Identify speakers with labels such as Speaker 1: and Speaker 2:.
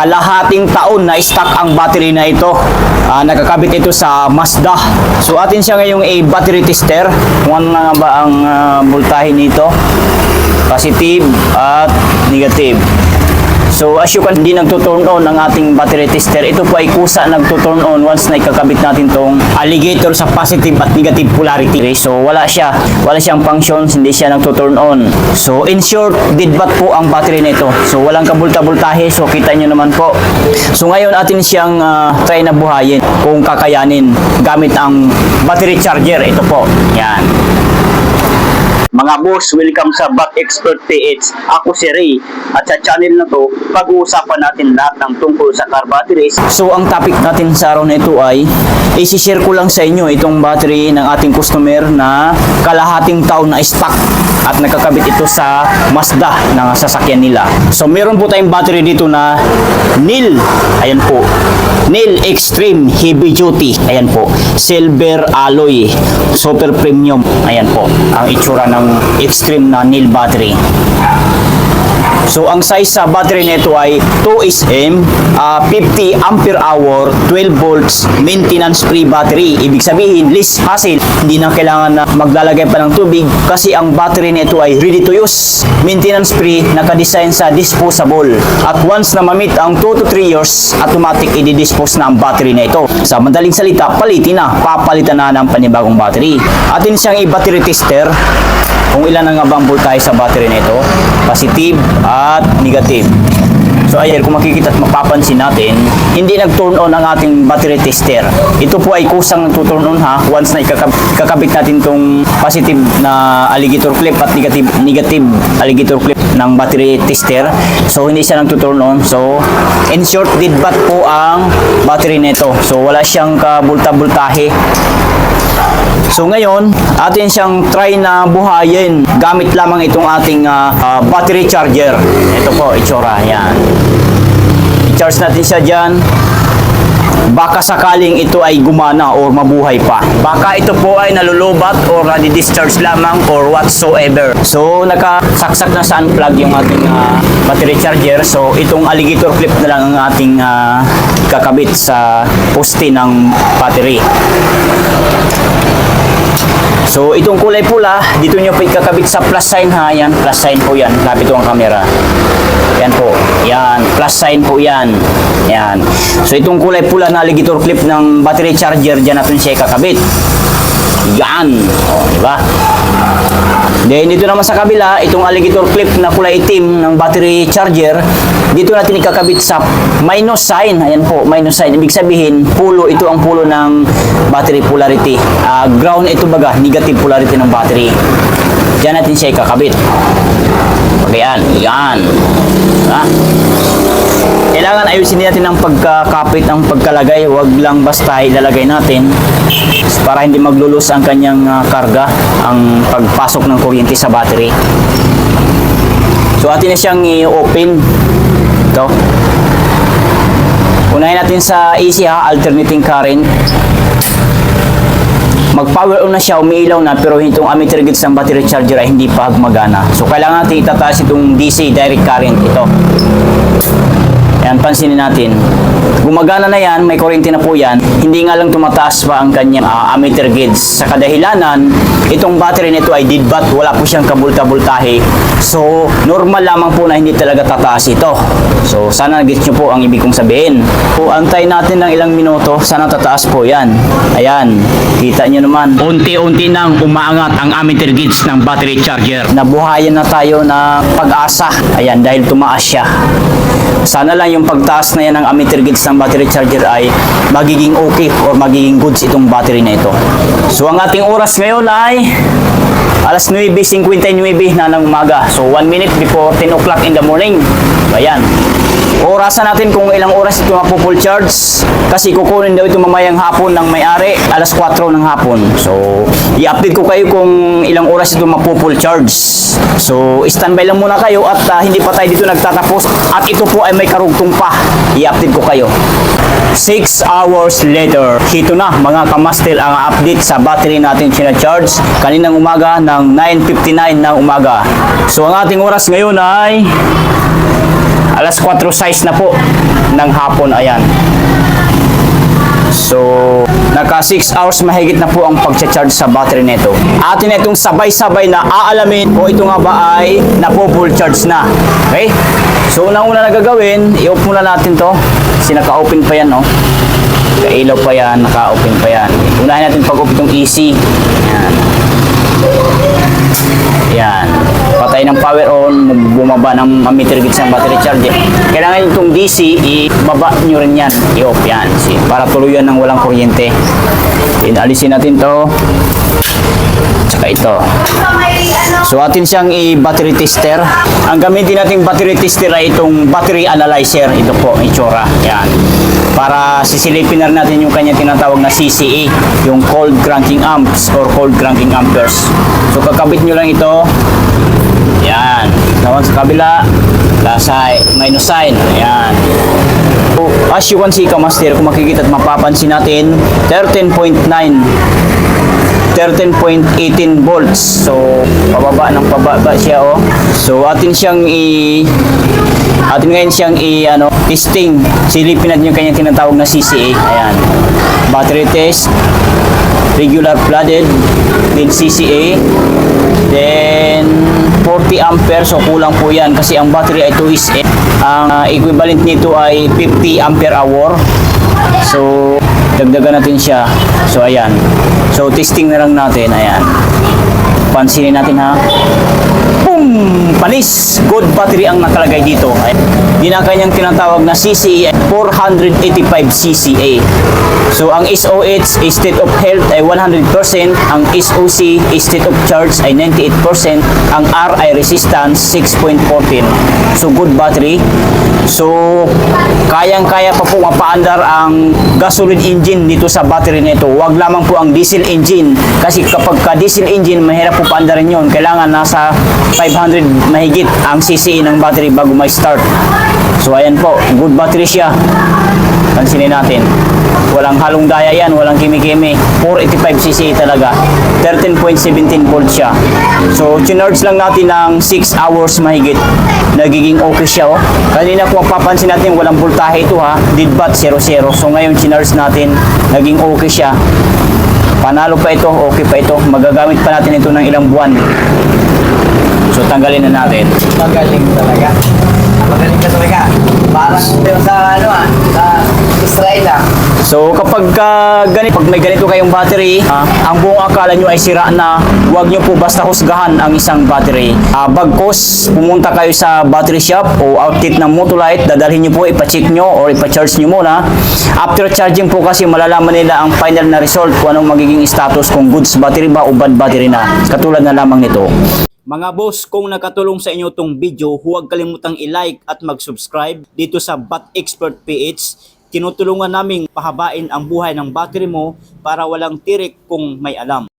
Speaker 1: kalahating taon na stock ang battery na ito. Nakakabit ito sa Mazda. So atin siya ngayong battery tester. Kung ano na nga ba ang voltahe nito, positive at negative. So as you can, hindi nagtuturn on ang ating battery tester. Ito po ay kusa nagtuturn on once na ikakabit natin tong alligator sa positive at negative polarity. So wala siyang functions, hindi siya nagtuturn on. So in short, dead bat po ang battery nito. So walang kabulta-bultahe. So kita nyo naman po. So ngayon atin siyang try na buhayin kung kakayanin gamit ang battery charger. Ito po. Yan. Mga boss, welcome sa Bat Expert PH. Ako si Ray. At sa channel na to, pag-uusapan natin lahat ng tungkol sa car batteries. So ang topic natin sa araw na ito ay isi-share ko lang sa inyo itong battery ng ating customer na kalahating taon na stock at nakakabit ito sa Mazda na sasakyan nila. So meron po tayong battery dito na NIL. Ayan po. NIL Extreme Heavy Duty. Ayan po. Silver alloy. Super premium. Ayan po. Ang itsura ng extreme na NIL battery. So ang size sa battery nito ay 2SM, 50 ampere hour, 12 volts, maintenance free battery. Ibig sabihin, less hassle. Hindi na kailangan na maglalagay pa ng tubig kasi ang battery nito ay ready to use. Maintenance free, naka-design sa disposable. At once na ma-meet ang 2 to 3 years, automatic i-dispose na ang battery na ito. Sa madaling salita, palitin na. Papalitan na ng panibagong battery. Atin siyang i-battery tester kung ilan ang abang voltahe sa battery nito, positive at negative. So ayan, kung makikita at mapapansin natin, hindi nag-turn on ang ating battery tester. Ito po ay kusang nag-turn on once na ikakabit natin tong positive na alligator clip at negative alligator clip ng battery tester. So hindi siya nag-turn on. So in short, dead bat po ang battery nito. So wala siyang kabulta-bultahe. So ngayon, atin siyang try na buhayin gamit lamang itong ating battery charger. Ito po, itsura. Yan. I-charge natin siya dyan. Baka sakaling ito ay gumana or mabuhay pa. Baka ito po ay nalulubat or nadi-discharge lamang or whatsoever. So nakasaksak na sa unplug yung ating battery charger. So itong alligator clip na lang ang ating kakabit sa poste ng battery. So itong kulay pula, dito nyo po ikakabit sa plus sign Yan, plus sign po yan. Lapit ko ang camera. Yan po. Yan, plus sign po yan. Yan. So itong kulay pula na alligator clip ng battery charger, dyan natin siya ikakabit. Yan. O, diba? Then dito naman sa kabila, itong alligator clip na kulay itim ng battery charger, dito natin ikakabit sa minus sign. Ayan po, minus sign. Ibig sabihin, pulo, ito ang pulo ng battery polarity. Ground ito baga, negative polarity ng battery. Diyan natin siya ikakabit. Okay, yan. Kailangan ayusin natin ang pagkakapit, ang pagkalagay. Huwag lang basta ilalagay natin para hindi maglulus ang kanyang karga, ang pagpasok ng kuryente sa battery. So atin na siyang i-open. Ito. Unahin natin sa AC alternating current. Mag-power on na siya, umiilaw na, pero itong ammeter gauge ng battery charger ay hindi pa gumagana. So kailangan natin itataas itong DC direct current ito. Ayan, pansinin natin. Gumagana na yan, may kuryente na po yan. Hindi nga lang tumataas pa ang kanyang ammeter gauge. Sa kadahilanan, itong battery nito ay dead bat, wala po siyang kabulta-bultahe. So, normal lamang po na hindi talaga tataas ito. So, sana nag-gets nyo po ang ibig kong sabihin. So, antay natin ng ilang minuto, sana tataas po yan. Ayan, kita nyo naman. Unti-unti nang umaangat ang ammeter gauge ng battery charger. Nabuhayan na tayo ng pag-asa. Ayan, dahil tumaas siya. Sana lang yung pagtaas na yan ng ammeter gauge ng battery charger ay magiging okay or magiging goods itong battery na ito. So ang ating oras ngayon ay alas 9:59 na ng umaga. So 1 minute before 10 o'clock in the morning. Ayan. Orasan natin kung ilang oras ito mapu-full charge kasi kukunin daw ito mamayang hapon ng may-ari, alas 4 ng hapon. So i-update ko kayo kung ilang oras ito mapu-full charge. So standby lang muna kayo at hindi pa tayo dito nagtatapos at ito po ay may karugtong pa. I-update ko kayo. 6 hours later. Ito na mga kamastil ang update sa battery natin charge kaninang umaga ng 9:59 ng umaga. So ang ating oras ngayon ay alas 4:06 na po ng hapon. Ayan. So, naka 6 hours mahigit na po ang pag-charge sa battery nito. Atin na itong sabay-sabay na aalamin kung ito nga ba ay napo-full charge na. Okay? So, unang-una na gagawin, i-off muna natin to. Kasi naka-open pa yan, no? Kailaw pa yan, naka-open pa yan. Unahin natin pag-off itong AC. Yan. Yan. Patay ng power on, bumaba ng meter gauge ng battery charge. Kailangan itong DC, ibaba nyo rin yan. I-off yan. Para tuluyan ng walang kuryente. Alisin natin to. Tsaka ito. So atin siyang i-battery tester. Ang gamitin nating battery tester ay itong battery analyzer. Ito po, itsura. Yan. Para sisilipin na rin natin yung kanya tinatawag na CCA, yung cold cranking amps or cold cranking amperes. So kakabit nyo lang ito. Yan. Naman sa kabila, plus minus sign. Yan. So, as you can see, kamaster, kung makikita at mapapansin natin, 13.18 volts. So, pababa ng pababa siya, oh. So, atin ngayon siyang testing. Silipin natin yung kanyang tinatawag na CCA. Ayan. Battery test, regular flooded, then CCA, then 40 ampere. So, kulang po yan kasi ang battery ay 2S. Ang equivalent nito ay 50 ampere hour. So, dagdagan natin siya. So, ayan. So, testing na lang natin. Ayan. Pansinin natin, ha. Boom! Panis! Good battery ang nakalagay dito. Di na kanyang tinatawag na CCA, 485 CCA. So, ang SOH, state of health, ay 100%. Ang SOC, state of charge, ay 98%. Ang R ay resistance, 6.14. So, good battery. So, kayang-kaya pa po mapaandar ang gasoline engine dito sa battery nito. Huwag lamang po ang diesel engine. Kasi kapag ka-diesel engine, mahirap po paandarin yun. Kailangan nasa 500 mahigit ang CCA ng battery bago may start. So, ayan po. Good battery siya. Pansinin natin. Walang halong daya yan. Walang kimi-kimi. 485 CCA talaga. 13.17 volt siya. So, chinarge lang natin ng 6 hours mahigit. Nagiging okay siya, oh. Kanina kung mapapansin natin, walang voltahe ito, ha. Deadbat 0-0. So, ngayon chinarge natin. Naging okay siya. Panalo pa ito. Okay pa ito. Magagamit pa natin ito ng ilang buwan. So, tanggalin na natin.
Speaker 2: Magaling talaga. Magaling ka talaga. Parang sa sa Israel lang.
Speaker 1: So, kapag pag may ganito kayong battery, ang buong akala nyo ay sira na, huwag nyo po basta husgahan ang isang battery. Bagkos, pumunta kayo sa battery shop o outlet ng Motolite, dadalhin nyo po, ipacheck nyo or ipacharge nyo muna. After charging po kasi malalaman nila ang final na result kung anong magiging status, kung goods battery ba o bad battery na. Katulad na lamang nito. Mga boss, kung nakatulong sa inyo tong video, huwag kalimutang i-like at mag-subscribe dito sa Bat Expert PH. Tinutulungan naming pahabain ang buhay ng battery mo para walang tirik kung may alam.